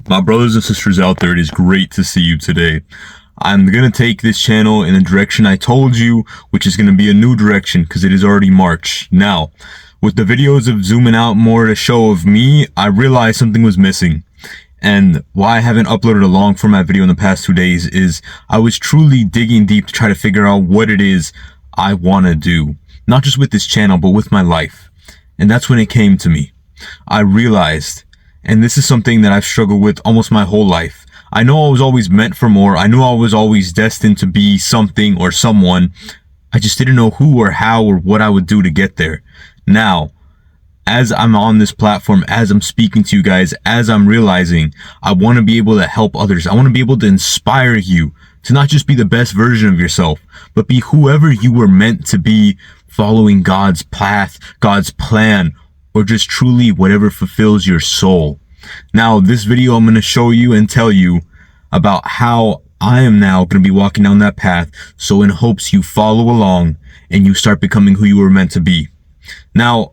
My brothers and sisters out there, it is great to see you today. I'm going to take this channel in a direction I told you, which is going to be a new direction because it is already March. Now, with the videos of zooming out more to show of me, I realized something was missing. And why I haven't uploaded a long format video in the past 2 days is I was truly digging deep to try to figure out what it is I want to do. Not just with this channel, but with my life. And that's when it came to me. I realized, and this is something that I've struggled with almost my whole life. I know I was always meant for more. I knew I was always destined to be something or someone. I just didn't know who or how or what I would do to get there. Now, as I'm on this platform, as I'm speaking to you guys, as I'm realizing I want to be able to help others. I want to be able to inspire you to not just be the best version of yourself, but be whoever you were meant to be, following God's path, God's plan, or just truly whatever fulfills your soul. Now, this video, I'm going to show you and tell you about how I am now going to be walking down that path. So in hopes you follow along and you start becoming who you were meant to be. Now,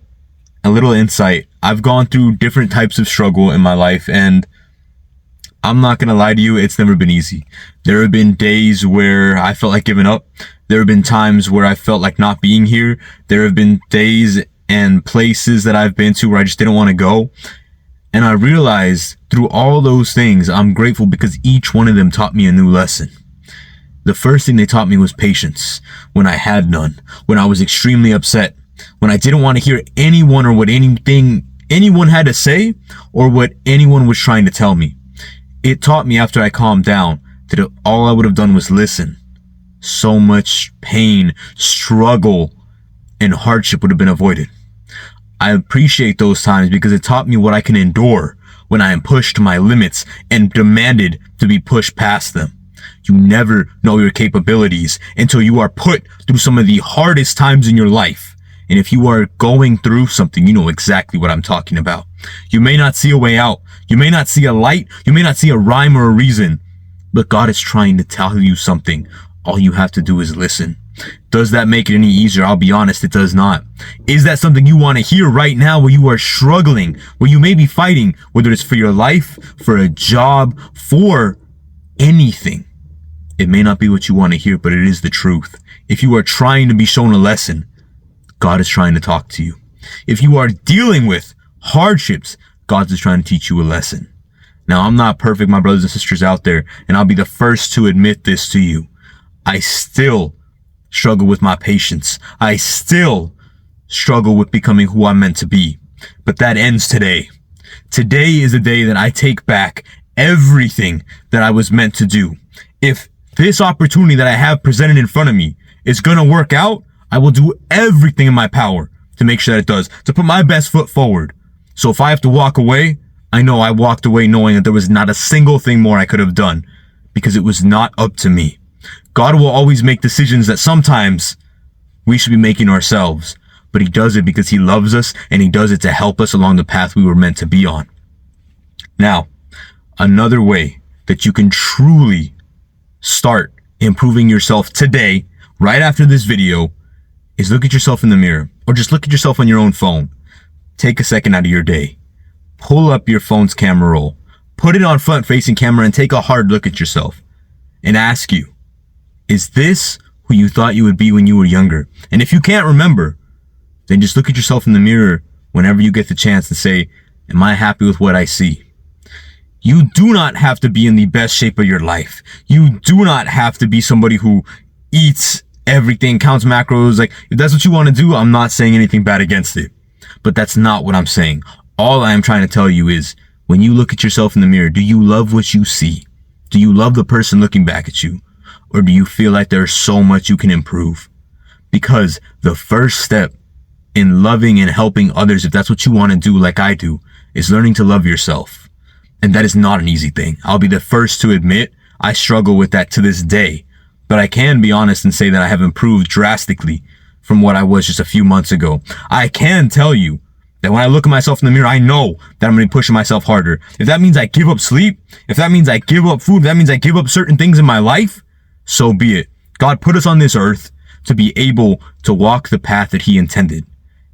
a little insight. I've gone through different types of struggle in my life, and I'm not going to lie to you, it's never been easy. There have been days where I felt like giving up. There have been times where I felt like not being here. There have been days and places that I've been to where I just didn't want to go. And I realized through all those things, I'm grateful because each one of them taught me a new lesson. The first thing they taught me was patience when I had none, when I was extremely upset, when I didn't want to hear anyone or what anything anyone had to say or what anyone was trying to tell me. It taught me after I calmed down that all I would have done was listen. So much pain, struggle, and hardship would have been avoided. I appreciate those times because it taught me what I can endure when I am pushed to my limits and demanded to be pushed past them. You never know your capabilities until you are put through some of the hardest times in your life. And if you are going through something, you know exactly what I'm talking about. You may not see a way out. You may not see a light. You may not see a rhyme or a reason. But God is trying to tell you something. All you have to do is listen. Does that make it any easier? I'll be honest, it does not. Is that something you want to hear right now where you are struggling, where you may be fighting, whether it's for your life, for a job, for anything? It may not be what you want to hear, but it is the truth. If you are trying to be shown a lesson, God is trying to talk to you. If you are dealing with hardships, God is trying to teach you a lesson. Now, I'm not perfect, my brothers and sisters out there, and I'll be the first to admit this to you. I still struggle with my patience. I still struggle with becoming who I'm meant to be. But that ends today. Today is the day that I take back everything that I was meant to do. If this opportunity that I have presented in front of me is going to work out, I will do everything in my power to make sure that it does, to put my best foot forward. So if I have to walk away, I know I walked away knowing that there was not a single thing more I could have done because it was not up to me. God will always make decisions that sometimes we should be making ourselves, but he does it because he loves us and he does it to help us along the path we were meant to be on. Now, another way that you can truly start improving yourself today, right after this video, is look at yourself in the mirror or just look at yourself on your own phone. Take a second out of your day. Pull up your phone's camera roll. Put it on front facing camera and take a hard look at yourself and ask you, is this who you thought you would be when you were younger? And if you can't remember, then just look at yourself in the mirror whenever you get the chance and say, am I happy with what I see? You do not have to be in the best shape of your life. You do not have to be somebody who eats everything, counts macros. Like, if that's what you want to do, I'm not saying anything bad against it. But that's not what I'm saying. All I am trying to tell you is, when you look at yourself in the mirror, do you love what you see? Do you love the person looking back at you? Or do you feel like there's so much you can improve? Because the first step in loving and helping others, if that's what you want to do like I do, is learning to love yourself. And that is not an easy thing. I'll be the first to admit I struggle with that to this day. But I can be honest and say that I have improved drastically from what I was just a few months ago. I can tell you that when I look at myself in the mirror, I know that I'm going to be pushing myself harder. If that means I give up sleep, if that means I give up food, if that means I give up certain things in my life, so be it. God put us on this earth to be able to walk the path that he intended.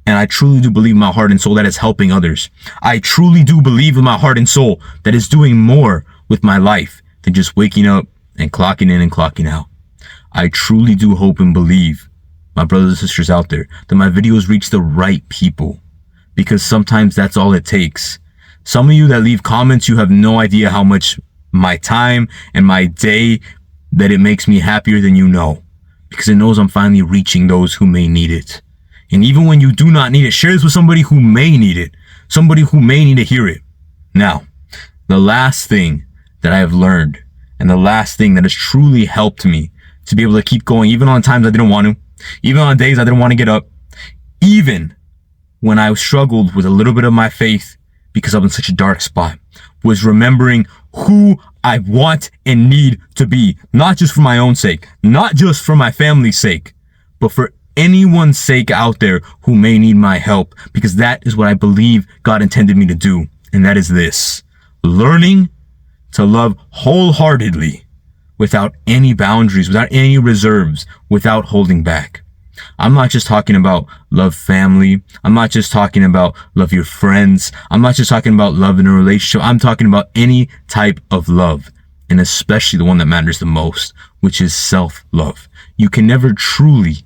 And I truly do believe in my heart and soul that is helping others. I truly do believe in my heart and soul that is doing more with my life than just waking up and clocking in and clocking out. I truly do hope and believe, my brothers and sisters out there, that my videos reach the right people, because sometimes that's all it takes. Some of you that leave comments, you have no idea how much my time and my day, that it makes me happier than you know, because it knows I'm finally reaching those who may need it. And even when you do not need it, share this with somebody who may need it, somebody who may need to hear it. Now, the last thing that I have learned, and the last thing that has truly helped me to be able to keep going, even on times I didn't want to, even on days I didn't want to get up, even when I struggled with a little bit of my faith because I'm in such a dark spot, was remembering who I want and need to be, not just for my own sake, not just for my family's sake, but for anyone's sake out there who may need my help, because that is what I believe God intended me to do. And that is this: learning to love wholeheartedly, without any boundaries, without any reserves, without holding back. I'm not just talking about love family. I'm not just talking about love your friends. I'm not just talking about love in a relationship. I'm talking about any type of love, and especially the one that matters the most, which is self-love. You can never truly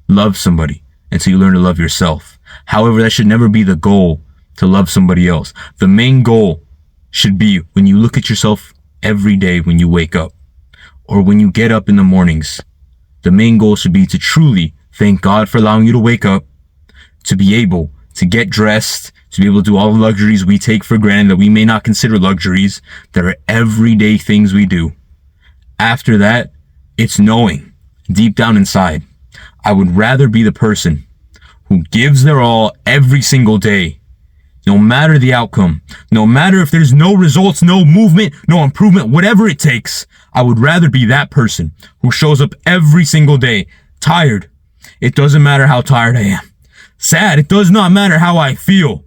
love somebody until you learn to love yourself. However, that should never be the goal, to love somebody else. The main goal should be, when you look at yourself every day when you wake up, or when you get up in the mornings, the main goal should be to truly thank God for allowing you to wake up, to be able to get dressed, to be able to do all the luxuries we take for granted that we may not consider luxuries, that are everyday things we do. After that, it's knowing deep down inside, I would rather be the person who gives their all every single day, no matter the outcome, no matter if there's no results, no movement, no improvement, whatever it takes. I would rather be that person who shows up every single day, tired. It doesn't matter how tired I am. Sad. It does not matter how I feel.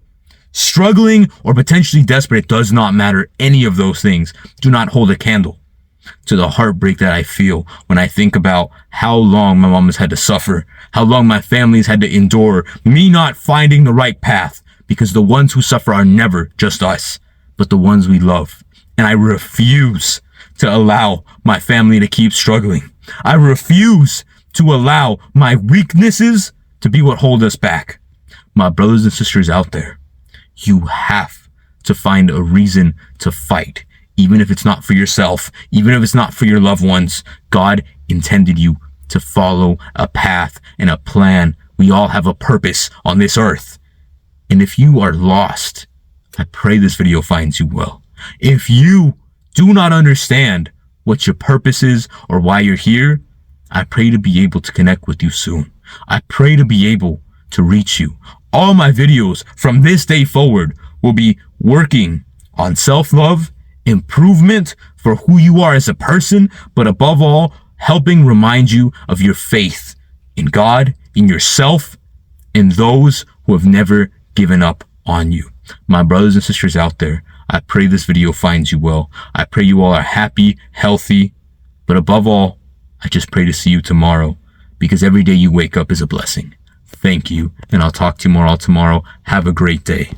Struggling or potentially desperate. It does not matter. Any of those things do not hold a candle to the heartbreak that I feel when I think about how long my mom has had to suffer, how long my family's had to endure me not finding the right path, because the ones who suffer are never just us, but the ones we love. And I refuse to allow my family to keep struggling. I refuse to allow my weaknesses to be what hold us back. My brothers and sisters out there, you have to find a reason to fight. Even if it's not for yourself, even if it's not for your loved ones, God intended you to follow a path and a plan. We all have a purpose on this earth. And if you are lost, I pray this video finds you well. If you do not understand what your purpose is or why you're here, I pray to be able to connect with you soon. I pray to be able to reach you. All my videos from this day forward will be working on self-love, improvement for who you are as a person, but above all, helping remind you of your faith in God, in yourself, and those who have never given up on you. My brothers and sisters out there, I pray this video finds you well. I pray you all are happy, healthy, but above all, I just pray to see you tomorrow, because every day you wake up is a blessing. Thank you, and I'll talk to you more all tomorrow. Have a great day.